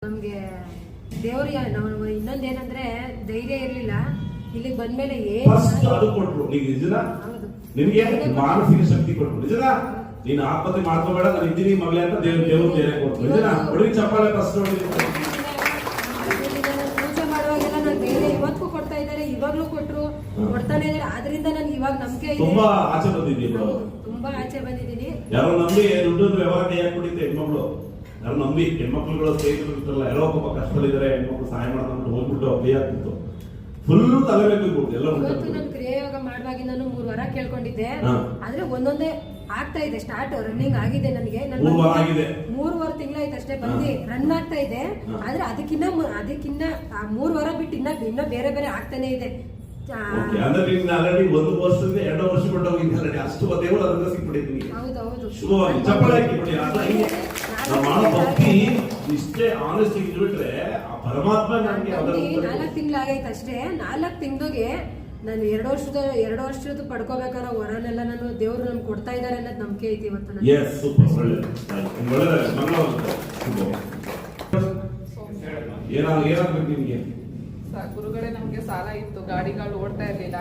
ನಮ್ಗೆ ದೇವ್ರಿಗೆ ನಾವು ಇನ್ನೊಂದೇನಂದ್ರೆ ಧೈರ್ಯ ಇರ್ಲಿಲ್ಲ. ಇಲ್ಲಿಗೆ ಬಂದ್ಮೇಲೆ ಅದು ಕೊಟ್ರು ನಿನಗೆ ಮಾನಸಿಕ ಶಕ್ತಿ ಕೊಟ್ರು. ನಿಜನ ನೀನು ಆತ್ಮಹತ್ಯೆ ಮಾಡ್ಕೋಬೇಡ, ನಾನು ಇದ್ದೀನಿ ಮಗಳೇ ಅಂತ ದೇವ್ರು ಧೈರ್ಯ ಕೊಟ್ರು. ನಿಜನ ಹುಡುಗಿ ಚಪ್ಪಾಳೆ ಫಸ್ಟ್ ಪೂಜೆ ಮಾಡುವಾಗೆಲ್ಲ ನಾನು ಧೈರ್ಯ ಇವತ್ತು ಕೊಡ್ತಾ ಇದ್ದಾರೆ, ಇವಾಗ್ಲೂ ಕೊಟ್ರು, ಕೊಡ್ತಾನೆ ಇದ್ದಾರೆ. ಆದ್ರಿಂದ ನನ್ಗೆ ಇವಾಗ ನಂಬಿಕೆ ಇದೆ. ತುಂಬಾ ಆಚೆ ಬಂದಿದ್ದೀನಿ, ತುಂಬಾ ಆಚೆ ಬಂದಿದ್ದೀನಿ. ಯಾರೋ ನಂಬಿ ದುಡ್ಡು ವ್ಯವಹಾರ ಕೈ ಹಾಕ್ಬಿಟ್ಟಿದ್ದೆ ಹೆಣ್ಮಕ್ಳು. ಯಾರು ನಂಬಿ ಹೆಣ್ಮಕ್ಳುಗಳು ಸ್ನೇಹಿತರು ಇರ್ತಾರಲ್ಲ, ಯಾರೋ ಒಬ್ಬ ಕಷ್ಟದಲ್ಲಿದ್ದಾರೆ, ಹೆಣ್ಮಕ್ಳು ಸಹಾಯ ಮಾಡ್ಕೊಂಡು ಹೋಗ್ಬಿಟ್ಟು ಕೈ ಹಾಕ್ಬಿಟ್ಟು ಫುಲ್ ತಲೆಬೇಕು ಎಲ್ಲ. ಇವತ್ತು ನಾನು ಕ್ರಿಯಾಯೋಗ ಮಾಡುವಾಗಿ ನಾನು 3 ವಾರ ಕೇಳ್ಕೊಂಡಿದ್ದೆ, ಆದ್ರೆ ಒಂದೊಂದೇ ಆಗ್ತಾ ಇದೆ. ಸ್ಟಾರ್ಟ್ ರನ್ನಿಂಗ್ ಆಗಿದೆ ನನಗೆ. 3 ತಿಂಗಳಾಯ್ತು ಅಷ್ಟೇ ಬಂದು ರನ್ ಆಗ್ತಾ ಇದೆ. ಆದ್ರೆ ಅದಕ್ಕಿನ್ನ 3 ವಾರ ಬಿಟ್ಟು ಇನ್ನ ಬೇರೆ ಬೇರೆ ಆಗ್ತಾನೆ ಇದೆ. ಆಲ್ರೆಡಿ 1 ವರ್ಷದಿಂದ 2 ವರ್ಷ ಬಿಟ್ಟು ಹೋಗಿದ್ದೆ ಅಷ್ಟು ದೇವರು ಅದನ್ನ ಸಿಕ್ಬಿಟ್ಟಿದ್ದೀನಿ. ಹೌದೌದು, ಶುಭವಾಗಿ ಚಪ್ಪಾಳೆ ಹಾಕಿಬಿಡಿ. ಭಕ್ತಿ ಇಷ್ಟೇ ಆನೆಸ್ಟ್ ಇಟ್ಬಿಟ್ರೆ ಆ ಪರಮಾತ್ಮ ನನಗೆ 4 ತಿಂಗಳಾಗೈತೆ ಅಷ್ಟೇ. 4 ತಿಂಗಳಿಗೆ ನಾನು 2 ವರ್ಷದ ಪಡ್ಕೋಬೇಕಾದ ವರನೆಲ್ಲ ನಾನು ದೇವ್ರು ನಮ್ಗೆ ಕೊಡ್ತಾ ಇದ್ದಾರೆ ಅನ್ನೋದು ನಂಬಿಕೆ ಐತಿ ಇವತ್ತು. ಏನಾಗ್ಬೇಕು ನಿಮ್ಗೆ? ಗುರುಗಳೇ, ನಮ್ಗೆ ಸಾಲ ಇತ್ತು, ಗಾಡಿಗಳು ಓಡ್ತಾ ಇರ್ಲಿಲ್ಲ.